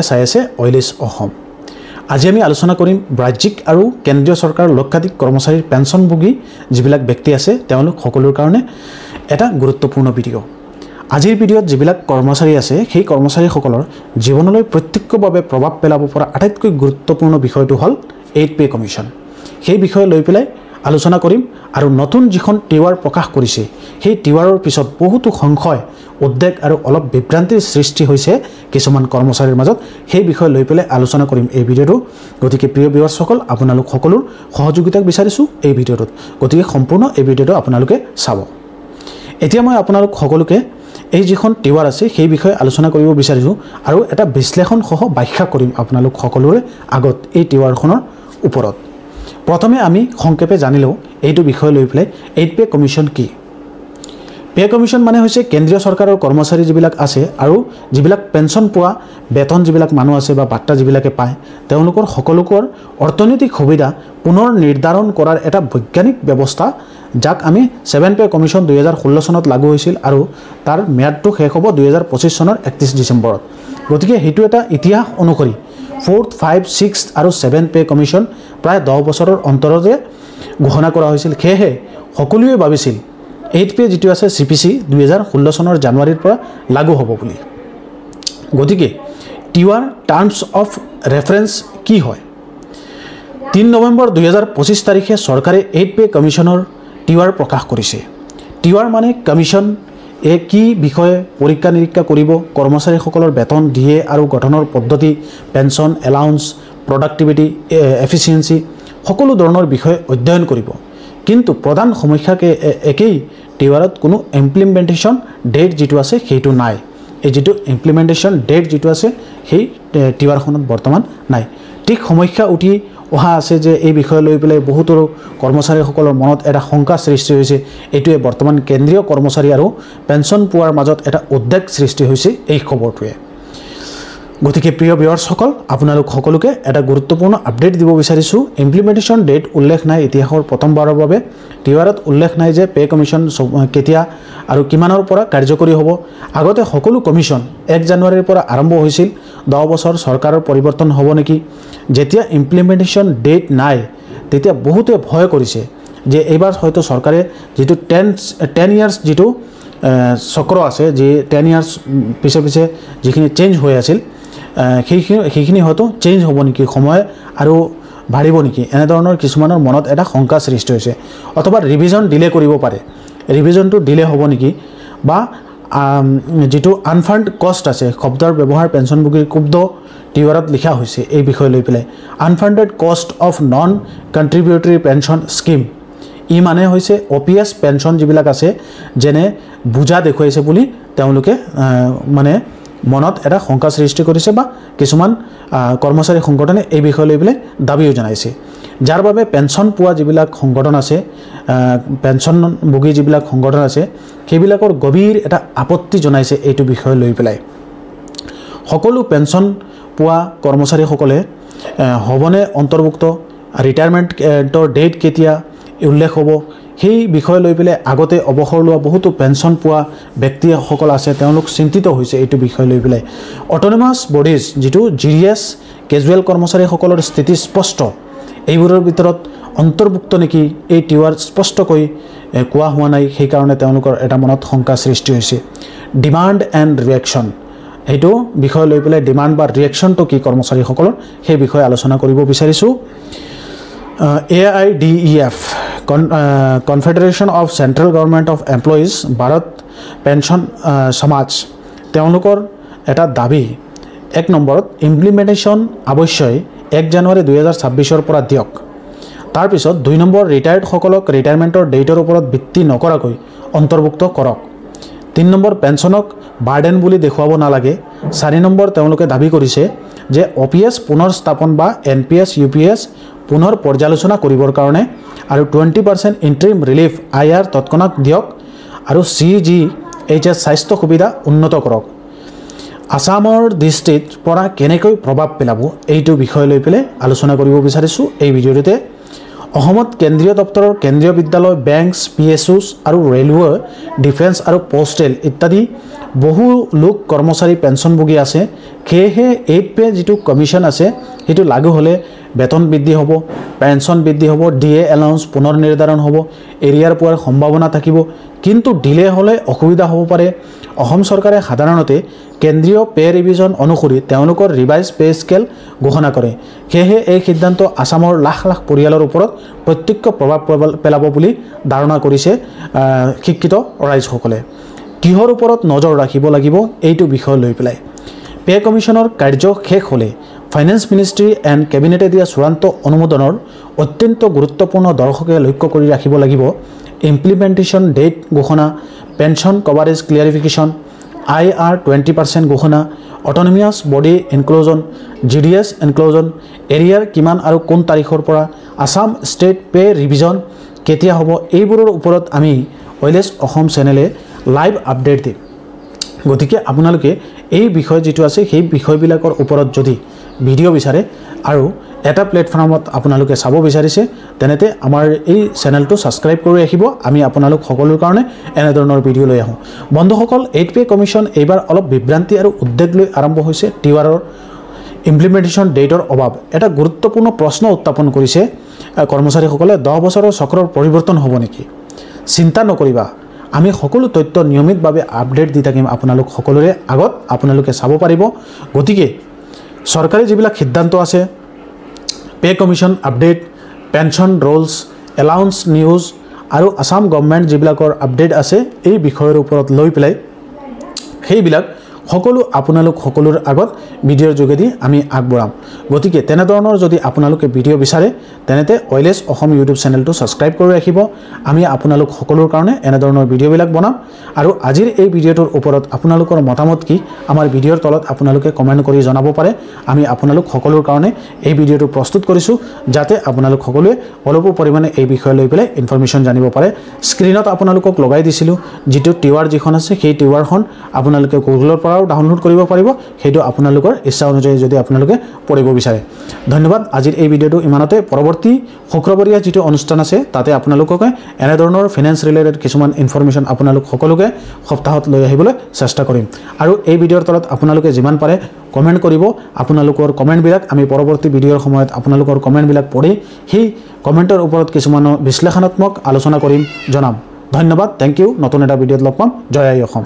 চাই আছে অইলিছ অসম। আজি আমি আলোচনা কৰিম ৰাজ্যিক আৰু কেন্দ্ৰীয় চৰকাৰৰ লক্ষাধিক কৰ্মচাৰীৰ পেঞ্চনভোগী যিবিলাক ব্যক্তি আছে তেওঁলোক সকলোৰ কাৰণে এটা গুৰুত্বপূৰ্ণ ভিডিঅ'। আজিৰ ভিডিঅ'ত যিবিলাক কৰ্মচাৰী আছে সেই কৰ্মচাৰীসকলৰ জীৱনলৈ প্ৰত্যক্ষভাৱে প্ৰভাৱ পেলাব পৰা আটাইতকৈ গুৰুত্বপূৰ্ণ বিষয়টো হ'ল 8 পে কমিশ্যন। সেই বিষয়ে লৈ পেলাই আলোচনা কৰিম আৰু নতুন যিখন টিৱাৰ প্ৰকাশ কৰিছে সেই টিৱাৰৰ পিছত বহুতো সংশয় উদ্বেগ আৰু অলপ বিভ্ৰান্তিৰ সৃষ্টি হৈছে কিছুমান কৰ্মচাৰীৰ মাজত। সেই বিষয়ে লৈ পেলাই আলোচনা কৰিম এই ভিডিঅ'টো। গতিকে প্ৰিয় ভিউৱাৰ্ছসকল, আপোনালোক সকলোৰ সহযোগিতা বিচাৰিছোঁ এই ভিডিঅ'টোত। গতিকে সম্পূৰ্ণ এই ভিডিঅ'টো আপোনালোকে চাব। এতিয়া মই আপোনালোক সকলোকে এই যিখন টিৱাৰ আছে সেই বিষয়ে আলোচনা কৰিব বিচাৰিছোঁ আৰু এটা বিশ্লেষণ সহ ব্যাখ্যা কৰিম আপোনালোক সকলোৰে আগত এই টিৱাৰখনৰ ওপৰত। প্ৰথমে আমি সংক্ষেপে জানি লওঁ এইটো বিষয় লৈ পেলাই 8 পে কমিশ্যন কি। পে কমিশ্যন মানে হৈছে কেন্দ্ৰীয় চৰকাৰৰ কৰ্মচাৰী যিবিলাক আছে আৰু যিবিলাক পেঞ্চন পোৱা বেতন যিবিলাক মানুহ আছে বা বাৰ্তা যিবিলাকে পায় তেওঁলোকৰ সকলোকৰ অৰ্থনৈতিক সুবিধা পুনৰ নিৰ্ধাৰণ কৰাৰ এটা বৈজ্ঞানিক ব্যৱস্থা, যাক আমি 7 পে কমিশ্যন 2016 চনত লাগু হৈছিল আৰু তাৰ ম্যাদটো শেষ হ'ব 2025 চনৰ 31 ডিচেম্বৰত। গতিকে সেইটো এটা ইতিহাস অনুসৰি 4th, 5th, 6th আৰু 7th পে কমিশ্যন প্ৰায় 10 বছৰৰ অন্তৰতে ঘোষণা কৰা হৈছিল। সেয়েহে সকলোৱে ভাবিছিল 8 পে যিটো আছে CPC 2016 চনৰ জানুৱাৰীৰ পৰা লাগু হ'ব বুলি। গতিকে টিৱাৰ টাৰ্মছ অফ ৰেফাৰেন্স কি হয়? 3 নৱেম্বৰ 2025 তাৰিখে চৰকাৰে 8 পে কমিশ্যনৰ টিৱাৰ প্ৰকাশ কৰিছে। টিৱাৰ মানে কমিশ্যন কি বিষয়ে পৰীক্ষা নিৰীক্ষা কৰিব, কৰ্মচাৰীসকলৰ বেতন দিয়ে আৰু গঠনৰ পদ্ধতি, পেঞ্চন, এলাউন্স, প্ৰডাক্টিভিটি, এফিচিয়েঞ্চি সকলো ধৰণৰ বিষয়ে অধ্যয়ন কৰিব। কিন্তু প্ৰধান সমস্যাকে একেই, টিৱাৰত কোনো ইমপ্লিমেণ্টেশ্যন ডেট যিটো আছে সেইটো নাই। এই যিটো ইমপ্লিমেণ্টেশ্যন ডেট যিটো আছে সেই টিৱাৰখনত বৰ্তমান নাই। ঠিক সমস্যা উঠি অহা আছে যে এই বিষয় লৈ পেলাই বহুতো কৰ্মচাৰীসকলৰ মনত এটা শংকা সৃষ্টি হৈছে। এইটোৱে বৰ্তমান কেন্দ্ৰীয় কৰ্মচাৰী আৰু পেঞ্চন পোৱাৰ মাজত এটা উদ্বেগ সৃষ্টি হৈছে এই খবৰটোৱে। গতিকে প্ৰিয় ভিউৱাৰ্ছসকল, আপোনালোক সকলোকে এটা গুৰুত্বপূৰ্ণ আপডেট দিব বিচাৰিছোঁ। ইমপ্লিমেণ্টেশ্যন ডেট উল্লেখ নাই ইতিহাসৰ প্ৰথমবাৰৰ বাবে। টিৱাৰত উল্লেখ নাই যে পে কমিশ্যন কেতিয়া আৰু কিমানৰ পৰা কাৰ্যকৰী হ'ব। আগতে সকলো কমিশ্যন 1 জানুৱাৰীৰ পৰা আৰম্ভ হৈছিল। 10 বছৰ চৰকাৰৰ পৰিৱৰ্তন হ'ব নেকি? যেতিয়া ইমপ্লিমেণ্টেশ্যন ডেট নাই তেতিয়া বহুতে ভয় কৰিছে যে এইবাৰ হয়তো চৰকাৰে যিটো 10 ইয়াৰ্ছ যিটো চক্ৰ আছে, যি 10 ইয়াৰ্ছ পিছে পিছে যিখিনি চেঞ্জ হৈ আছিল সেইখিনি হয়তো চেঞ্জ হ'ব নেকি, সময় আৰু বাঢ়িব নেকি, এনেধৰণৰ কিছুমানৰ মনত এটা শংকা সৃষ্টি হৈছে। অথবা ৰিভিজন ডিলে কৰিব পাৰে, ৰিভিজনটো ডিলে হ'ব নেকি, বা যিটো আনফাণ্ড কষ্ট আছে, শব্দৰ ব্যৱহাৰ পেঞ্চনভোগীৰ ক্ষুব্ধ টিৱাৰত লিখা হৈছে এই বিষয় লৈ পেলাই। Unfunded cost of non contributory pension scheme, ই মানে হৈছে OPS পেঞ্চন যিবিলাক আছে যেনে বুজা দেখুৱাইছে বুলি তেওঁলোকে মানে মনত এটা শংকা সৃষ্টি কৰিছে বা কিছুমান কৰ্মচাৰী সংগঠনে এই বিষয় লৈ পেলাই দাবীও জনাইছে। যাৰ বাবে পেঞ্চন পোৱা যিবিলাক সংগঠন আছে, পেঞ্চনভোগী যিবিলাক সংগঠন আছে সেইবিলাকৰ গভীৰ এটা আপত্তি জনাইছে এইটো বিষয় লৈ পেলাই। সকলো পেঞ্চন পোৱা কৰ্মচাৰীসকলে হ'বনে অন্তৰ্ভুক্ত, ৰিটায়াৰমেণ্টৰ ডেট কেতিয়া উল্লেখ হ'ব সেই বিষয় লৈ পেলাই আগতে অৱসৰ লোৱা বহুতো পেঞ্চন পোৱা ব্যক্তিসকল আছে, তেওঁলোক চিন্তিত হৈছে এইটো বিষয় লৈ পেলাই। অট'নমাছ বডিজ যিটো GDS কেজুৱেল কৰ্মচাৰীসকলৰ স্থিতি স্পষ্ট, এইবোৰৰ ভিতৰত অন্তৰ্ভুক্ত নেকি এই টিৱাৰ স্পষ্টকৈ কোৱা হোৱা নাই, সেইকাৰণে তেওঁলোকৰ এটা মনত শংকা সৃষ্টি হৈছে। ডিমাণ্ড এণ্ড ৰিয়েকশ্যন, এইটো বিষয় লৈ পেলাই ডিমাণ্ড বা ৰিয়েকশ্যনটো কি কৰ্মচাৰীসকলৰ সেই বিষয়ে আলোচনা কৰিব বিচাৰিছোঁ। AIDEF confederation of central government of employees Bharat pension সমাজ, তেওঁলোকৰ এটা দাবী 1 নম্বৰত ইমপ্লিমেণ্টেশ্যন অৱশ্যই 1 জানুৱাৰী 2026 পৰা দিয়ক। তাৰপিছত 2 নম্বৰ ৰিটায়াৰ্ডসকলক ৰিটায়াৰমেণ্টৰ ডেটৰ ওপৰত ভিত্তি নকৰাকৈ অন্তৰ্ভুক্ত কৰক। 3 নম্বৰ পেঞ্চনক বাৰ্ডেন বুলি দেখুৱাব নালাগে। 4 নম্বৰ তেওঁলোকে দাবী কৰিছে যে OPS পুনৰ স্থাপন বা NPS UPS পুনৰ পৰ্যালোচনা কৰিবৰ কাৰণে আৰু 20% ইণ্টাৰিম ৰিলিফ IR তৎক্ষণাত দিয়ক আৰু CGHS স্বাস্থ্য সুবিধা উন্নত কৰক। আসামৰ দৃষ্টিত পৰা কেনেকৈ প্ৰভাৱ পেলাব এইটো বিষয় লৈ পেলাই আলোচনা কৰিব বিচাৰিছোঁ এই ভিডিঅ'টোতে। অসমত কেন্দ্ৰীয় দপ্তৰৰ কেন্দ্ৰীয় বিদ্যালয়, বেংকছ, PSUs আৰু ৰেলৱে, ডিফেন্স আৰু পোষ্টেল ইত্যাদি বহু লোক কৰ্মচাৰী পেঞ্চনভোগী আছে সেয়েহে 8 পে যিটো কমিশ্যন আছে সেইটো লাগু হ'লে বেতন বৃদ্ধি হ'ব পেঞ্চন বৃদ্ধি হ'ব ডিএ এলাউন্স পুনৰ নিৰ্ধাৰণ হ'ব এৰিয়াৰ পোৱাৰ সম্ভাৱনা থাকিব কিন্তু ডিলে হ'লে অসুবিধা হ'ব পাৰে অসম চৰকাৰে সাধাৰণতে কেন্দ্ৰীয় পে ৰিভিজন অনুসৰি তেওঁলোকৰ ৰিভাইজ পে স্কেল ঘোষণা কৰে সেয়েহে এই সিদ্ধান্ত আসামৰ লাখ লাখ পৰিয়ালৰ ওপৰত প্ৰত্যক্ষ প্ৰভাৱ পেলাব বুলি ধাৰণা কৰিছে শিক্ষিত ৰাইজসকলে কিহৰ ওপৰত নজৰ ৰাখিব লাগিব এইটো বিষয় লৈ পেলাই পে কমিশ্যনৰ কাৰ্য শেষ হ'লে ফাইনেন্স মিনিষ্ট্ৰী এণ্ড কেবিনেটে দিয়া চূড়ান্ত অনুমোদনৰ অত্যন্ত গুৰুত্বপূৰ্ণ দৰ্শকে লক্ষ্য কৰি ৰাখিব লাগিব ইমপ্লিমেণ্টেশ্যন ডেট ঘোষণা পেঞ্চন কভাৰেজ ক্লিয়াৰিফিকেশ্যন IR 20% ঘোষণা অট'নমিয়াছ বডি ইনক্লুজন GDS ইনক্লুজন এৰিয়াৰ কিমান আৰু কোন তাৰিখৰ পৰা আসাম ষ্টেট পে ৰিভিজন কেতিয়া হ'ব এইবোৰৰ ওপৰত আমি ওয়েলেছ অসম চেনেলে লাইভ আপডেট দিম গতিকে আপোনালোকে এই বিষয় যেটো আছে সেই বিষয়বিলাকৰ ওপৰত যদি ভিডিও বিচাৰে আৰু এটা প্লেটফৰ্মত আপোনালোকে চাব বিচাৰিছে তেনেতে আমাৰ এই চেনেলটো সাবস্ক্ৰাইব কৰি ৰাখিব আমি আপোনালোক সকলোৰ কাৰণে এনে ধৰণৰ ভিডিও লৈ আহো বন্ধুসকল 8 পে কমিশ্যন এইবাৰ অলপ বিভ্ৰান্তি আৰু উদ্বেগ লৈ আৰম্ভ হৈছে টিৱাৰৰ ইমপ্লিমেণ্টেশ্যন ডেটৰ অভাৱ এটা গুৰুত্বপূৰ্ণ প্ৰশ্ন উত্থাপন কৰিছে কৰ্মচাৰীসকলে 10 বছৰৰ চক্ৰৰ পৰিৱৰ্তন হ'ব নেকি চিন্তা নকৰিবা আমি সকলো তথ্য নিয়মিতভাৱে আপডেট দি থাকিম আপোনালোক সকলোৰে আগত আপোনালোকে চাব পাৰিব গতিকে চৰকাৰী যিবিলাক সিদ্ধান্ত আছে pay commission update pension Rolls allowance news আৰু আসাম গভৰ্ণমেণ্ট যিবিলাকৰ আপডেট আছে এই বিষয়ৰ ওপৰত লৈ পেলাই সেইবিলাক সকলো আপোনালোক সকলোৰ আগত ভিডিওৰ যোগেদি আমি আগবঢ়াম গতিকে তেনে ধৰণৰ যদি আপোনালোকে ভিডিও বিচাৰে তেনেতে ওয়েলেছ অসম ইউটিউব চেনেলটো সাবস্ক্ৰাইব কৰি ৰাখিব আমি আপোনালোক সকলোৰ কাৰণে এনে ধৰণৰ ভিডিওবিলাক বনাম আৰু আজিৰ এই ভিডিওটোৰ ওপৰত আপোনালোকৰ মতামত কি আমাৰ ভিডিওৰ তলত আপোনালোকে কমেন্ট কৰি জনাব পাৰে আমি আপোনালোক সকলোৰ কাৰণে এই ভিডিওটো প্ৰস্তুত কৰিছো যাতে আপোনালোক সকলোৱে অলপ পৰিমাণে এই বিষয় লৈ পেলাই ইনফৰমেশন জানিব পাৰে স্ক্ৰিনত আপোনালোকক লগাই দিছিলো যেটো টিৱাৰ যিখন আছে সেই টিৱাৰখন আপোনালোকে গুগলৰ পৰা ডাউনলোড কৰিব পাৰিব হেতু আপোনালোকৰ ইচ্ছা অনুযায়ী যদি আপোনালোকে পঢ়িব বিচাৰে ধন্যবাদ আজিৰ এই ভিডিওটো ইমানতে পৰৱৰ্তী শুক্ৰবাৰীয়া যেটো অনুষ্ঠান আছে তাতে আপোনালোককে এনে ধৰণৰ ফাইনান্স ৰিলেটেড কিছুমান ইনফৰমেশন আপোনালোক সকলোকে সপ্তাহত লৈ আহিবলৈ চেষ্টা কৰিম আৰু এই ভিডিওৰ তলত আপোনালোকে যিমান পাৰে কমেন্ট কৰিব আপোনালোকৰ কমেন্ট বিলাক আমি পৰৱৰ্তী ভিডিওৰ সময়ত আপোনালোকৰ কমেন্ট বিলাক পঢ়ি সেই কমেন্টৰ ওপৰত কিছুমান বিশ্লেষণাত্মক আলোচনা কৰিম জনাম ধন্যবাদ থ্যাংক ইউ নতুন এটা ভিডিওত লগ পাম জয় আই অসম